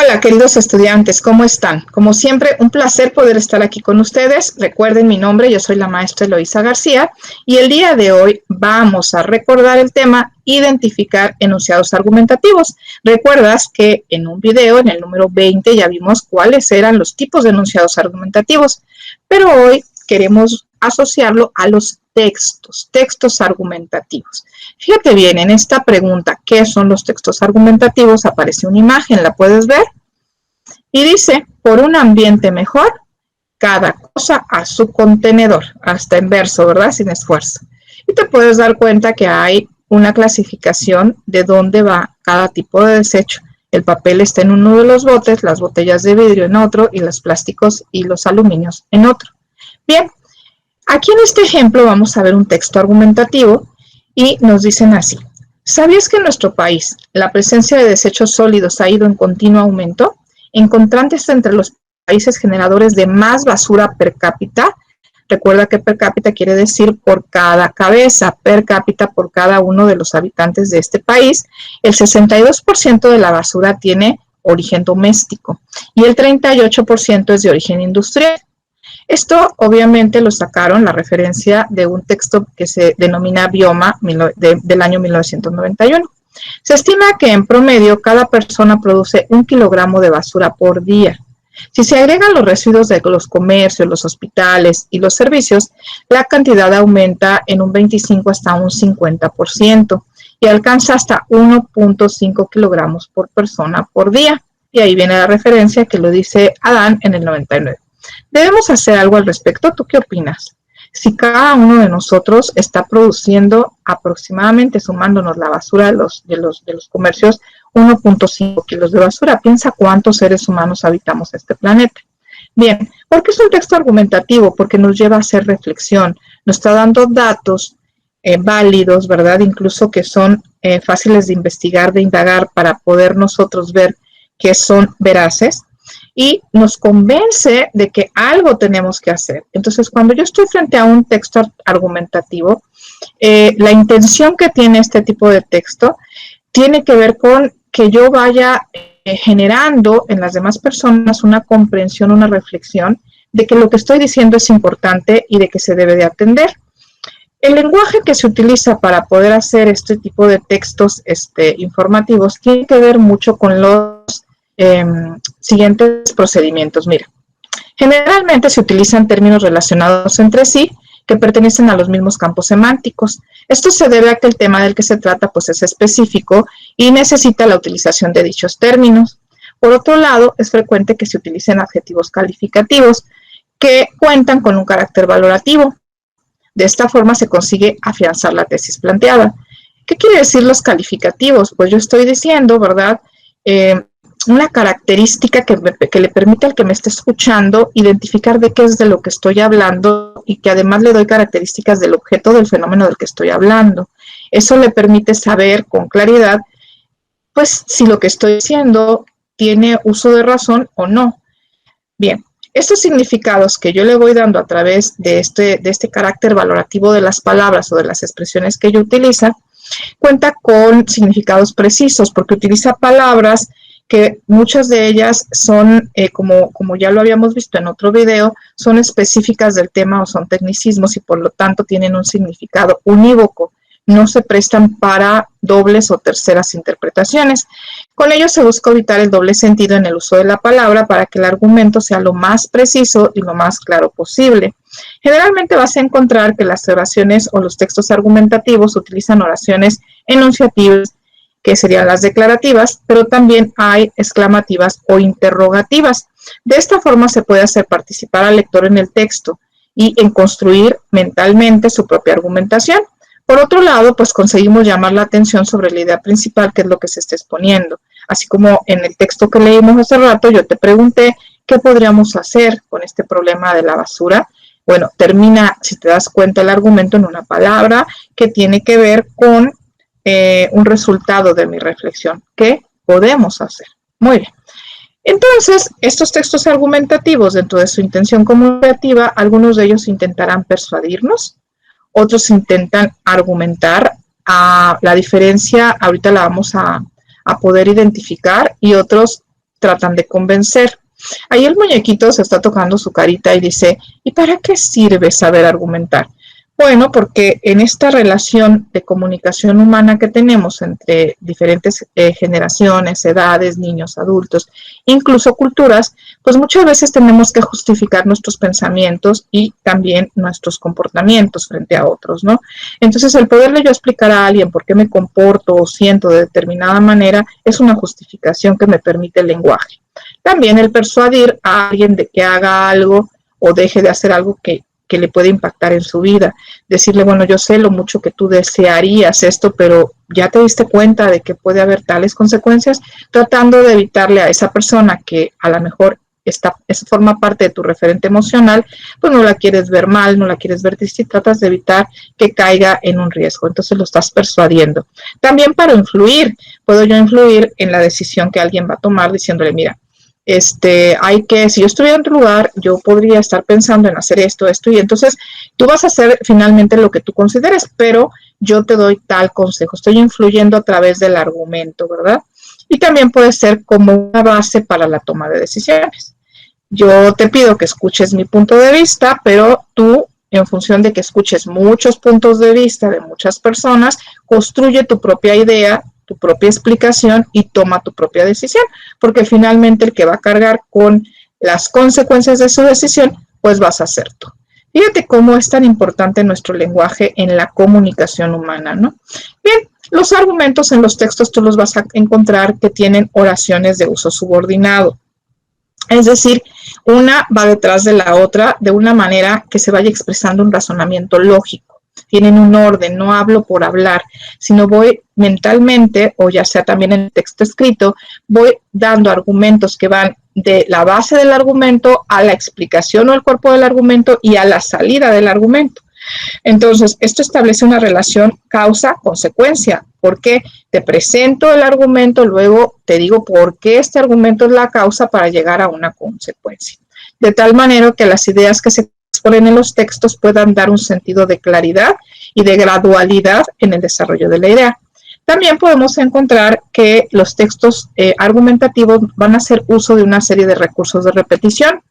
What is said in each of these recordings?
Hola, queridos estudiantes, ¿cómo están? Como siempre, un placer poder estar aquí con ustedes. Recuerden mi nombre, yo soy la maestra Eloísa García y el día de hoy vamos a recordar el tema identificar enunciados argumentativos. Recuerdas que en un video, en el número 20, ya vimos cuáles eran los tipos de enunciados argumentativos, pero hoy queremos asociarlo a los textos argumentativos. Fíjate bien, en esta pregunta, ¿qué son los textos argumentativos? Aparece una imagen, ¿la puedes ver? Y dice, por un ambiente mejor, cada cosa a su contenedor, hasta en verso, ¿verdad? Sin esfuerzo. Y te puedes dar cuenta que hay una clasificación de dónde va cada tipo de desecho. El papel está en uno de los botes, las botellas de vidrio en otro y los plásticos y los aluminios en otro. Bien, aquí en este ejemplo vamos a ver un texto argumentativo y nos dicen así. ¿Sabías que en nuestro país la presencia de desechos sólidos ha ido en continuo aumento? Encontrándose entre los países generadores de más basura per cápita. Recuerda que per cápita quiere decir por cada cabeza, per cápita por cada uno de los habitantes de este país. El 62% de la basura tiene origen doméstico y el 38% es de origen industrial. Esto obviamente lo sacaron la referencia de un texto que se denomina Bioma del año 1991. Se estima que en promedio cada persona produce 1 kilogramo de basura por día. Si se agregan los residuos de los comercios, los hospitales y los servicios, la cantidad aumenta en un 25 hasta un 50% y alcanza hasta 1.5 kilogramos por persona por día. Y ahí viene la referencia que lo dice Adán en el 99. Debemos hacer algo al respecto. ¿Tú qué opinas? Si cada uno de nosotros está produciendo aproximadamente, sumándonos la basura de los comercios, 1.5 kilos de basura, piensa cuántos seres humanos habitamos este planeta. Bien, ¿por qué es un texto argumentativo? Porque nos lleva a hacer reflexión, nos está dando datos válidos, ¿verdad? Incluso que son fáciles de investigar, de indagar, para poder nosotros ver que son veraces. Y nos convence de que algo tenemos que hacer. Entonces, cuando yo estoy frente a un texto argumentativo, la intención que tiene este tipo de texto tiene que ver con que yo vaya generando en las demás personas una comprensión, una reflexión de que lo que estoy diciendo es importante y de que se debe de atender. El lenguaje que se utiliza para poder hacer este tipo de textos informativos tiene que ver mucho con los siguientes procedimientos. Mira, generalmente se utilizan términos relacionados entre sí que pertenecen a los mismos campos semánticos. Esto se debe a que el tema del que se trata pues es específico y necesita la utilización de dichos términos. Por otro lado, es frecuente que se utilicen adjetivos calificativos que cuentan con un carácter valorativo. De esta forma se consigue afianzar la tesis planteada. ¿Qué quiere decir los calificativos? Pues yo estoy diciendo, ¿verdad?, una característica que le permite al que me esté escuchando identificar de qué es de lo que estoy hablando y que además le doy características del objeto del fenómeno del que estoy hablando. Eso le permite saber con claridad, pues, si lo que estoy diciendo tiene uso de razón o no. Bien, estos significados que yo le voy dando a través de este carácter valorativo de las palabras o de las expresiones que yo utiliza, cuenta con significados precisos porque utiliza palabras que muchas de ellas son, como ya lo habíamos visto en otro video, son específicas del tema o son tecnicismos y por lo tanto tienen un significado unívoco. No se prestan para dobles o terceras interpretaciones. Con ello se busca evitar el doble sentido en el uso de la palabra para que el argumento sea lo más preciso y lo más claro posible. Generalmente vas a encontrar que las oraciones o los textos argumentativos utilizan oraciones enunciativas, que serían las declarativas, pero también hay exclamativas o interrogativas. De esta forma se puede hacer participar al lector en el texto y en construir mentalmente su propia argumentación. Por otro lado, pues conseguimos llamar la atención sobre la idea principal, que es lo que se está exponiendo. Así como en el texto que leímos hace rato, yo te pregunté qué podríamos hacer con este problema de la basura. Bueno, termina, si te das cuenta, el argumento en una palabra que tiene que ver con un resultado de mi reflexión. ¿Qué podemos hacer? Muy bien. Entonces, estos textos argumentativos, dentro de su intención comunicativa, algunos de ellos intentarán persuadirnos, otros intentan argumentar. La diferencia ahorita la vamos a poder identificar y otros tratan de convencer. Ahí el muñequito se está tocando su carita y dice, ¿y para qué sirve saber argumentar? Bueno, porque en esta relación de comunicación humana que tenemos entre diferentes generaciones, edades, niños, adultos, incluso culturas, pues muchas veces tenemos que justificar nuestros pensamientos y también nuestros comportamientos frente a otros, ¿no? Entonces, el poderle yo explicar a alguien por qué me comporto o siento de determinada manera es una justificación que me permite el lenguaje. También el persuadir a alguien de que haga algo o deje de hacer algo que le puede impactar en su vida. Decirle, bueno, yo sé lo mucho que tú desearías esto, pero ya te diste cuenta de que puede haber tales consecuencias, tratando de evitarle a esa persona que a lo mejor forma parte de tu referente emocional, pues no la quieres ver mal, no la quieres ver triste y tratas de evitar que caiga en un riesgo. Entonces lo estás persuadiendo. También para influir, puedo yo influir en la decisión que alguien va a tomar diciéndole, mira, si yo estuviera en tu lugar, yo podría estar pensando en hacer esto, y entonces tú vas a hacer finalmente lo que tú consideres, pero yo te doy tal consejo, estoy influyendo a través del argumento, ¿verdad? Y también puede ser como una base para la toma de decisiones. Yo te pido que escuches mi punto de vista, pero tú, en función de que escuches muchos puntos de vista de muchas personas, construye tu propia idea, tu propia explicación y toma tu propia decisión, porque finalmente el que va a cargar con las consecuencias de su decisión, pues vas a ser tú. Fíjate cómo es tan importante nuestro lenguaje en la comunicación humana, ¿no? Bien, los argumentos en los textos tú los vas a encontrar que tienen oraciones de uso subordinado. Es decir, una va detrás de la otra de una manera que se vaya expresando un razonamiento lógico. Tienen un orden, no hablo por hablar, sino voy mentalmente, o ya sea también en el texto escrito, voy dando argumentos que van de la base del argumento a la explicación o el cuerpo del argumento y a la salida del argumento. Entonces, esto establece una relación causa-consecuencia, porque te presento el argumento, luego te digo por qué este argumento es la causa para llegar a una consecuencia. De tal manera que las ideas que se exponen en los textos puedan dar un sentido de claridad y de gradualidad en el desarrollo de la idea. También podemos encontrar que los textos argumentativos van a hacer uso de una serie de recursos de repetición.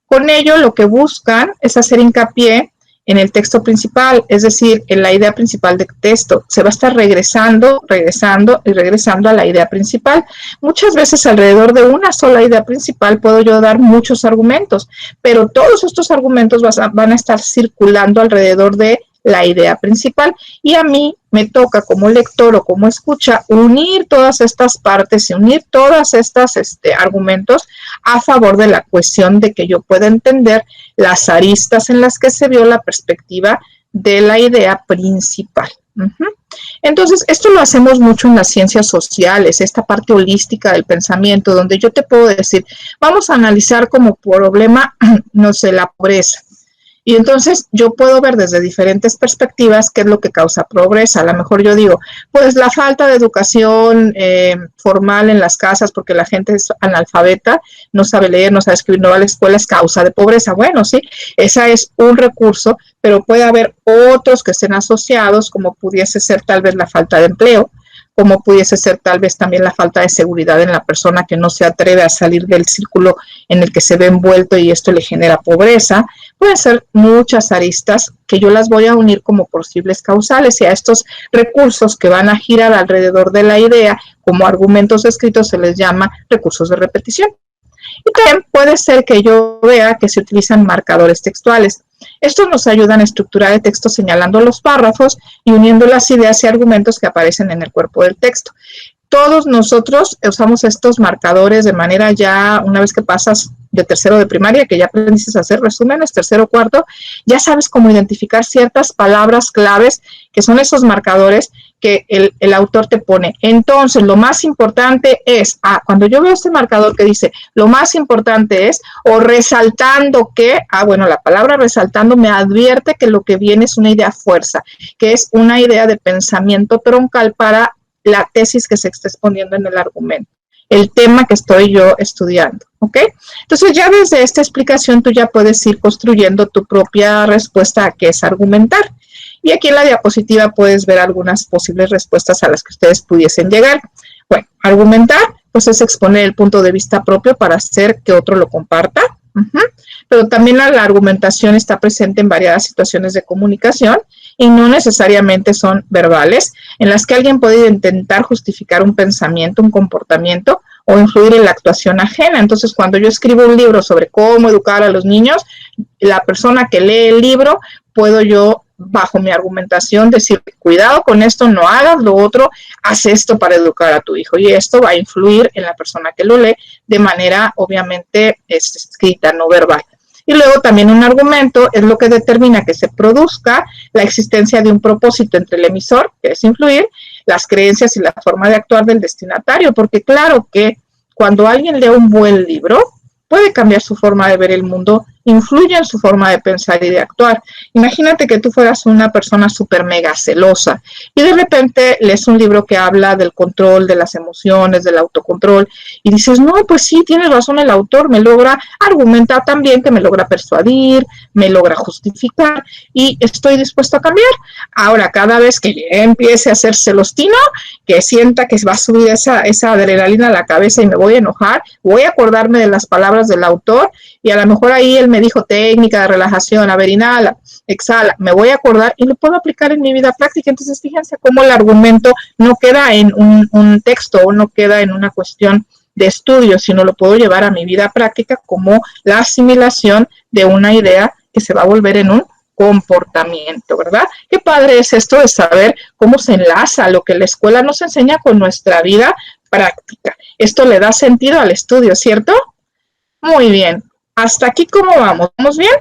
Con ello, lo que buscan es hacer hincapié en el texto principal, es decir, en la idea principal del texto. Se va a estar regresando a la idea principal. Muchas veces alrededor de una sola idea principal puedo yo dar muchos argumentos, pero todos estos argumentos van a estar circulando alrededor de la idea principal y a mí me toca como lector o como escucha unir todas estas partes y unir todas estas argumentos a favor de la cuestión de que yo pueda entender las aristas en las que se vio la perspectiva de la idea principal. Entonces, esto lo hacemos mucho en las ciencias sociales, esta parte holística del pensamiento, donde yo te puedo decir, vamos a analizar como problema, no sé, la pobreza. Y entonces yo puedo ver desde diferentes perspectivas qué es lo que causa pobreza. A lo mejor yo digo, pues la falta de educación formal en las casas porque la gente es analfabeta, no sabe leer, no sabe escribir, no va a la escuela, es causa de pobreza. Bueno, sí, ese es un recurso, pero puede haber otros que estén asociados, como pudiese ser tal vez la falta de empleo, como pudiese ser tal vez también la falta de seguridad en la persona que no se atreve a salir del círculo en el que se ve envuelto y esto le genera pobreza. Pueden ser muchas aristas que yo las voy a unir como posibles causales y a estos recursos que van a girar alrededor de la idea como argumentos escritos se les llama recursos de repetición. Y también puede ser que yo vea que se utilizan marcadores textuales. Estos nos ayudan a estructurar el texto señalando los párrafos y uniendo las ideas y argumentos que aparecen en el cuerpo del texto. Todos nosotros usamos estos marcadores de manera ya, una vez que pasas de tercero de primaria, que ya aprendiste a hacer resúmenes, tercero o cuarto, ya sabes cómo identificar ciertas palabras claves que son esos marcadores que el autor te pone. Entonces, lo más importante es, cuando yo veo este marcador que dice, lo más importante es, o resaltando que, bueno, la palabra resaltando me advierte que lo que viene es una idea fuerza, que es una idea de pensamiento troncal para la tesis que se está exponiendo en el argumento, el tema que estoy yo estudiando, ¿ok? Entonces ya desde esta explicación tú ya puedes ir construyendo tu propia respuesta a qué es argumentar. Y aquí en la diapositiva puedes ver algunas posibles respuestas a las que ustedes pudiesen llegar. Bueno, argumentar pues es exponer el punto de vista propio para hacer que otro lo comparta. Pero también la argumentación está presente en variadas situaciones de comunicación y no necesariamente son verbales, en las que alguien puede intentar justificar un pensamiento, un comportamiento o influir en la actuación ajena. Entonces, cuando yo escribo un libro sobre cómo educar a los niños, la persona que lee el libro, puedo yo, bajo mi argumentación, decir, cuidado con esto, no hagas lo otro, haz esto para educar a tu hijo. Y esto va a influir en la persona que lo lee de manera, obviamente, escrita, no verbal. Y luego también un argumento es lo que determina que se produzca la existencia de un propósito entre el emisor, que es influir, las creencias y la forma de actuar del destinatario, porque claro que cuando alguien lee un buen libro, puede cambiar su forma de ver el mundo, influye en su forma de pensar y de actuar. Imagínate que tú fueras una persona súper mega celosa y de repente lees un libro que habla del control de las emociones, del autocontrol y dices, no, pues sí, tienes razón el autor, me logra argumentar también, que me logra persuadir, me logra justificar y estoy dispuesto a cambiar. Ahora, cada vez que empiece a ser celostino, que sienta que va a subir esa adrenalina a la cabeza y me voy a enojar, voy a acordarme de las palabras del autor y a lo mejor ahí él me dijo técnica de relajación, a ver, inhala, exhala, me voy a acordar y lo puedo aplicar en mi vida práctica. Entonces, fíjense cómo el argumento no queda en un texto o no queda en una cuestión de estudio, sino lo puedo llevar a mi vida práctica como la asimilación de una idea que se va a volver en un comportamiento, ¿verdad? Qué padre es esto de saber cómo se enlaza lo que la escuela nos enseña con nuestra vida práctica. Esto le da sentido al estudio, ¿cierto? Muy bien. ¿Hasta aquí cómo vamos? ¿Vamos bien?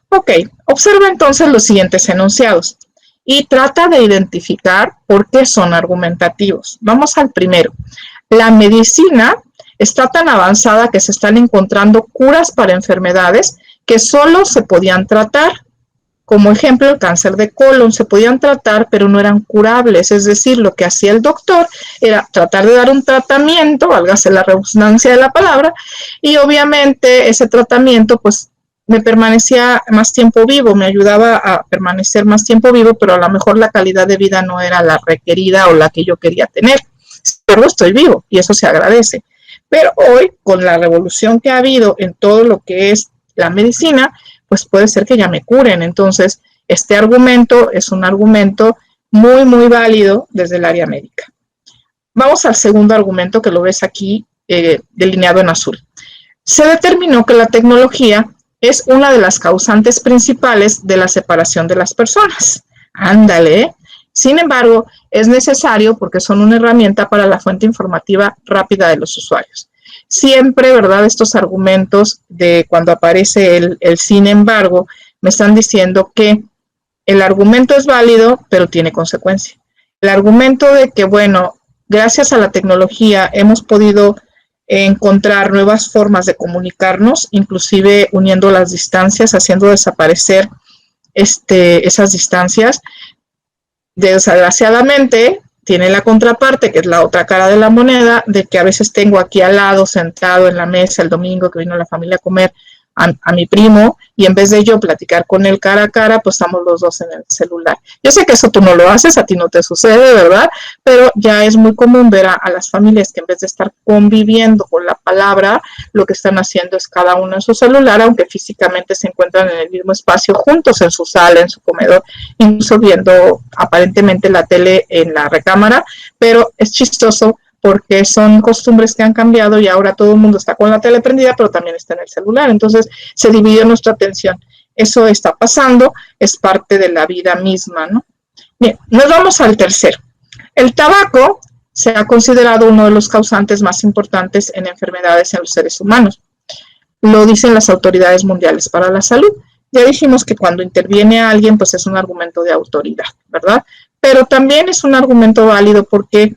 Ok, observa entonces los siguientes enunciados y trata de identificar por qué son argumentativos. Vamos al primero. La medicina está tan avanzada que se están encontrando curas para enfermedades que solo se podían tratar. Como ejemplo, el cáncer de colon se podían tratar, pero no eran curables. Es decir, lo que hacía el doctor era tratar de dar un tratamiento, válgase la redundancia de la palabra, y obviamente ese tratamiento, pues, me permanecía más tiempo vivo, me ayudaba a permanecer más tiempo vivo, pero a lo mejor la calidad de vida no era la requerida o la que yo quería tener. Pero estoy vivo y eso se agradece. Pero hoy, con la revolución que ha habido en todo lo que es la medicina, pues puede ser que ya me curen. Entonces, este argumento es un argumento muy, muy válido desde el área médica. Vamos al segundo argumento que lo ves aquí delineado en azul. Se determinó que la tecnología es una de las causantes principales de la separación de las personas. Ándale. Sin embargo, es necesario porque son una herramienta para la fuente informativa rápida de los usuarios. Siempre, ¿verdad? Estos argumentos de cuando aparece el sin embargo, me están diciendo que el argumento es válido, pero tiene consecuencia. El argumento de que, bueno, gracias a la tecnología hemos podido encontrar nuevas formas de comunicarnos, inclusive uniendo las distancias, haciendo desaparecer esas distancias. Desgraciadamente, tiene la contraparte, que es la otra cara de la moneda, de que a veces tengo aquí al lado, sentado en la mesa el domingo que vino la familia a comer, a mi primo, y en vez de yo platicar con él cara a cara, pues estamos los dos en el celular. Yo sé que eso tú no lo haces, a ti no te sucede, ¿verdad? Pero ya es muy común ver a las familias que en vez de estar conviviendo con la palabra, lo que están haciendo es cada uno en su celular, aunque físicamente se encuentran en el mismo espacio, juntos en su sala, en su comedor, incluso viendo aparentemente la tele en la recámara, pero es chistoso porque son costumbres que han cambiado y ahora todo el mundo está con la tele prendida, pero también está en el celular. Entonces, se dividió nuestra atención. Eso está pasando, es parte de la vida misma, ¿no? Bien, nos vamos al tercero. El tabaco se ha considerado uno de los causantes más importantes en enfermedades en los seres humanos. Lo dicen las autoridades mundiales para la salud. Ya dijimos que cuando interviene alguien, pues es un argumento de autoridad, ¿verdad? Pero también es un argumento válido porque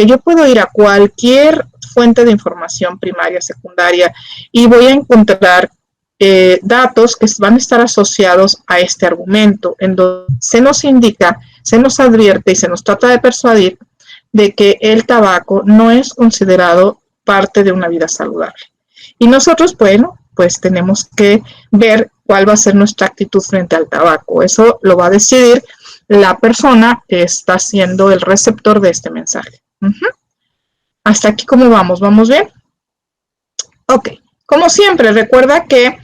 yo puedo ir a cualquier fuente de información primaria, secundaria, y voy a encontrar datos que van a estar asociados a este argumento, en donde se nos indica, se nos advierte y se nos trata de persuadir de que el tabaco no es considerado parte de una vida saludable. Y nosotros, bueno, pues tenemos que ver cuál va a ser nuestra actitud frente al tabaco. Eso lo va a decidir la persona que está siendo el receptor de este mensaje. Hasta aquí, ¿cómo vamos? ¿Vamos bien? Ok. Como siempre, recuerda que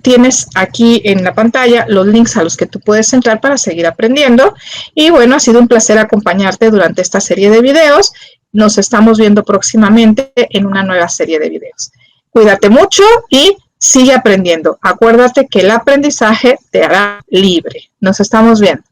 tienes aquí en la pantalla los links a los que tú puedes entrar para seguir aprendiendo. Y bueno, ha sido un placer acompañarte durante esta serie de videos. Nos estamos viendo próximamente en una nueva serie de videos. Cuídate mucho y sigue aprendiendo. Acuérdate que el aprendizaje te hará libre. Nos estamos viendo.